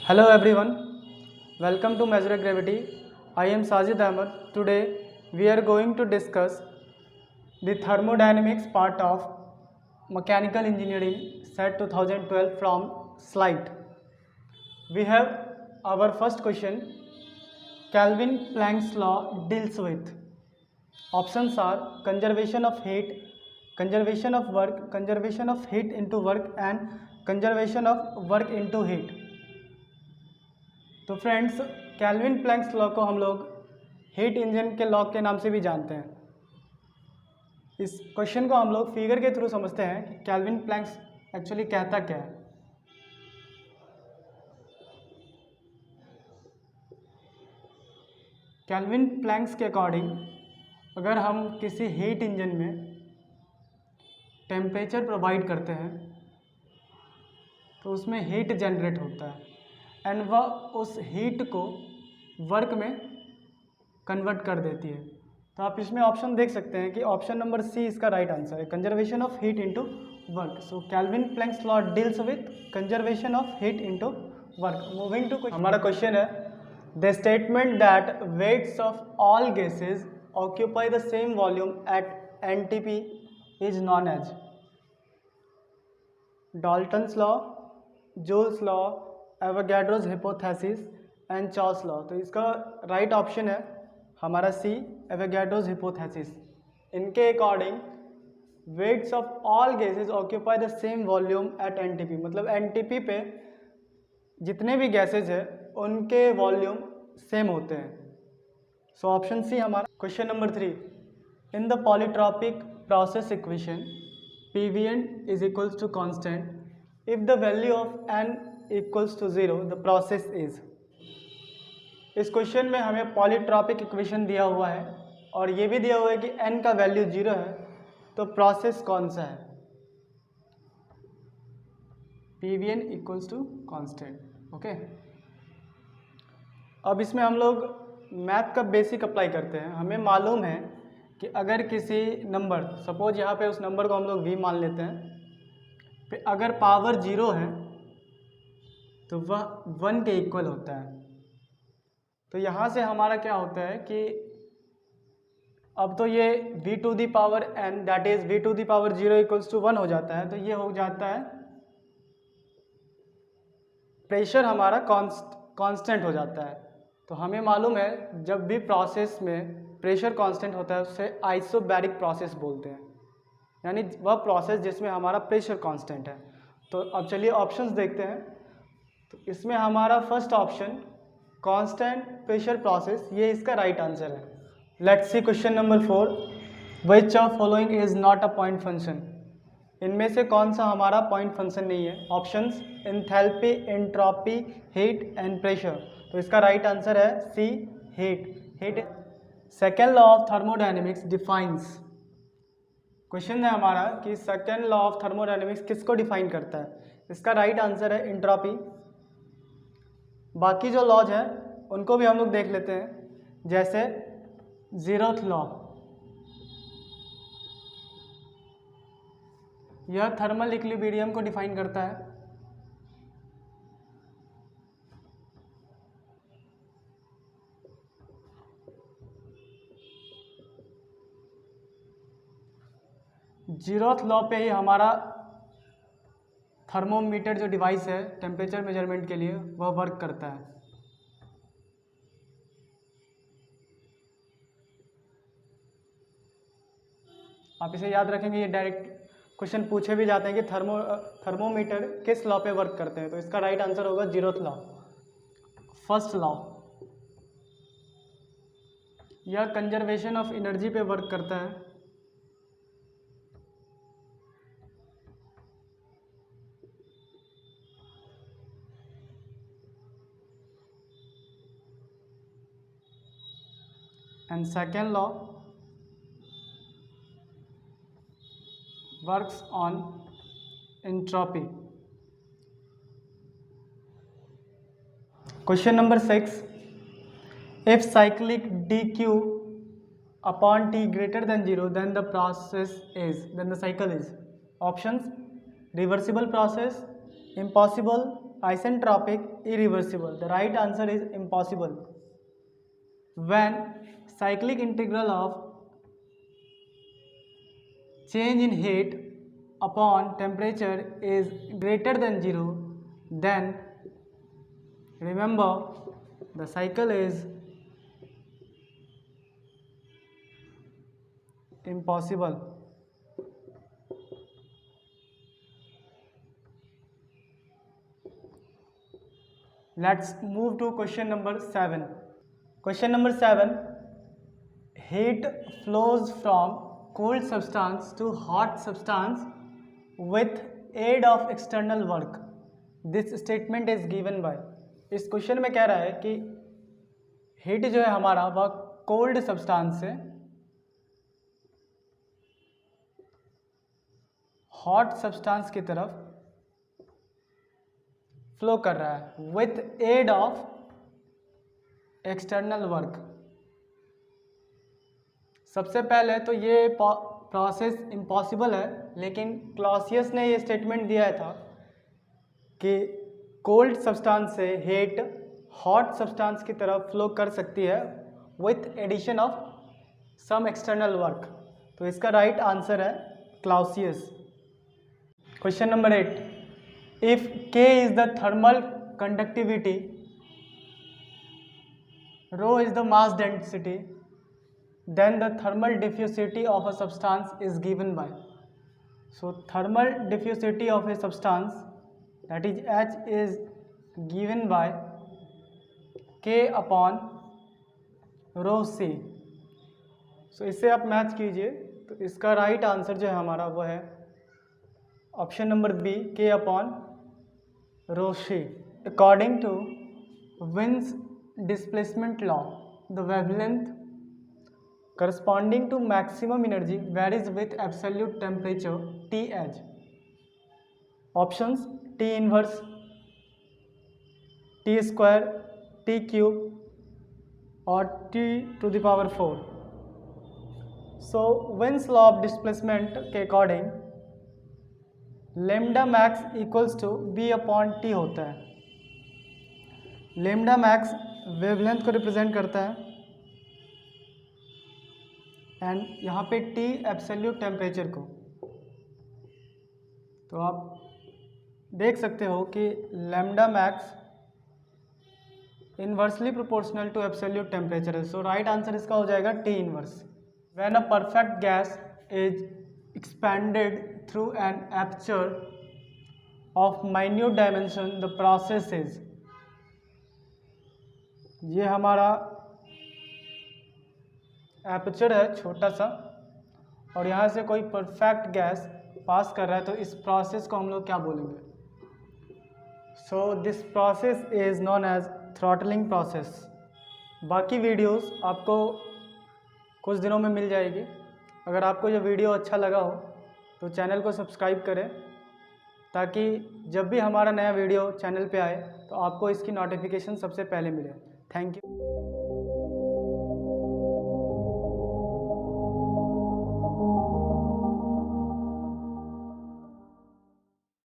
Hello everyone, welcome to Measure Gravity. I am Sajid Ahmed. Today we are going to discuss the thermodynamics part of mechanical engineering set 2012 from slide. We have our first question. Kelvin Planck's law deals with. Options are conservation of heat, conservation of work, conservation of heat into work and conservation of work into heat. तो friends, kelvin Planck's law को हम लोग heat engine के law के नाम से भी जानते हैं। इस क्वेश्चन को हम लोग फिगर के थ्रू समझते हैं कि कैल्विन प्लैंक्स एक्चुअली कहता क्या है। कैल्विन प्लैंक्स के अकॉर्डिंग अगर हम किसी हीट इंजन में टेम्परेचर प्रोवाइड करते हैं तो उसमें हीट जनरेट होता है एंड वह उस हीट को वर्क में कन्वर्ट कर देती है। तो आप इसमें ऑप्शन देख सकते हैं कि ऑप्शन नंबर सी इसका राइट आंसर है, conservation of heat into work. So Kelvin Planck's law deals with conservation of heat into work. Moving to हमारा क्वेश्चन है, the statement that weights of all gases occupy the same volume at NTP is known as Dalton's law, Joule's law, Avogadro's hypothesis and चॉस law. तो इसका right option है हमारा C, Avogadro's hypothesis. इनके according weights of all gases occupy the same volume at NTP, मतलब NTP पे जितने भी गैसेज है उनके वॉल्यूम सेम होते हैं। सो ऑप्शन सी हमारा। Question number 3, in the polytropic process equation PVN is equals to constant if the value of n equals to 0 the process is। इस क्वेश्चन में हमें पॉलीट्रॉपिक इक्वेशन दिया हुआ है और ये भी दिया हुआ है कि n का वैल्यू 0 है, तो प्रोसेस कौन सा है? PVN equals to constant. Okay, अब इसमें हम लोग मैथ का बेसिक अप्लाई करते हैं। हमें मालूम है कि अगर किसी नंबर, सपोज यहाँ पे उस नंबर को हम लोग v मान लेते हैं, फिर अगर पावर 0 है तो वह 1 के इक्वल होता है। तो यहाँ से हमारा क्या होता है कि अब तो ये v to the power n that is v to the power 0 equals to 1 हो जाता है। तो ये हो जाता है प्रेशर हमारा कांस्टेंट हो जाता है। तो हमें मालूम है जब भी प्रोसेस में प्रेशर कांस्टेंट होता है उसे आइसोबैरिक प्रोसेस बोलते हैं, यानी वह प्रोसेस जिसमें हमारा प्रेशर कांस्टेंट है। तो अब चलिए ऑप्शंस देखते हैं। तो इसमें हमारा first option constant pressure process, ये इसका राइट आंसर है। Let's see question number 4, which of following is not a point function. इनमें से कौन सा हमारा पॉइंट फंक्शन नहीं है? Options enthalpy, entropy, heat and pressure. तो इसका राइट आंसर है C, heat. Second law of thermodynamics defines. Question है हमारा कि सेकेंड लॉ ऑफ थर्मोडायनेमिक्स किसको डिफाइन करता है? इसका राइट आंसर है एंट्रोपी। बाकी जो लॉज हैं उनको भी हम लोग देख लेते हैं, जैसे जीरोथ लॉ, यह थर्मल इक्विलिब्रियम को डिफाइन करता है। जीरोथ लॉ पे ही हमारा थर्मोमीटर जो डिवाइस है टेम्परेचर मेजरमेंट के लिए वह वर्क करता है। आप इसे याद रखेंगे, ये डायरेक्ट क्वेश्चन पूछे भी जाते हैं कि थर्मोमीटर किस लॉ पे वर्क करते हैं। तो इसका राइट आंसर होगा जीरोथ लॉ, फर्स्ट लॉ। यह कंजर्वेशन ऑफ एनर्जी पे वर्क करता है। And second law works on entropy. Question number 6, if cyclic dq upon t greater than 0 then the cycle is। options reversible process, impossible, isentropic, irreversible. The right answer is impossible. When cyclic integral of change in heat upon temperature is greater than 0, then remember the cycle is impossible. Let's move to question number 7. Question number 7. Heat flows from cold substance to hot substance with aid of external work. This statement is given by. इस question में कह रहा है कि heat जो है हमारा वह कोल्ड सब्सटेंस से हॉट सब्सटेंस की तरफ फ्लो कर रहा है with aid of external work. सबसे पहले तो ये प्रोसेस इम्पॉसिबल है, लेकिन क्लॉसियस ने ये स्टेटमेंट दिया था कि कोल्ड सब्सटेंस से हीट हॉट सब्सटेंस की तरफ फ्लो कर सकती है with addition of some external work. तो इसका राइट आंसर है Clausius. Question number 8. If K is the thermal conductivity, rho is the mass density, then the thermal diffusivity of a substance is given by. So thermal diffusivity of a substance, that is H, is given by K upon rho C. So इससे आप match कीजिए तो इसका right answer जो है हमारा वो है option number B, K upon rho C. According to Wien's displacement law, the wavelength corresponding to maximum energy varies with absolute temperature Th. Options: T inverse, T square, T cube or T to the power 4. So Wien's law of displacement के according lambda max equals to b upon t होता है। Lambda max wavelength को represent करता है and यहाँ पे T absolute temperature को। तो आप देख सकते हो कि lambda max inversely proportional to absolute temperature है। सो राइट आंसर इसका हो जाएगा T inverse. When a perfect gas is expanded through an aperture of minute dimension, the process is, ये हमारा एपर्चर है छोटा सा और यहाँ से कोई परफेक्ट गैस पास कर रहा है, तो इस प्रोसेस को हम लोग क्या बोलेंगे? So this process is known as throttling process. बाकी वीडियोस आपको कुछ दिनों में मिल जाएगी। अगर आपको ये वीडियो अच्छा लगा हो तो चैनल को सब्सक्राइब करें ताकि जब भी हमारा नया वीडियो चैनल पे आए तो आपको इसकी नोटिफिकेशन सबसे पहले मिले। Thank you.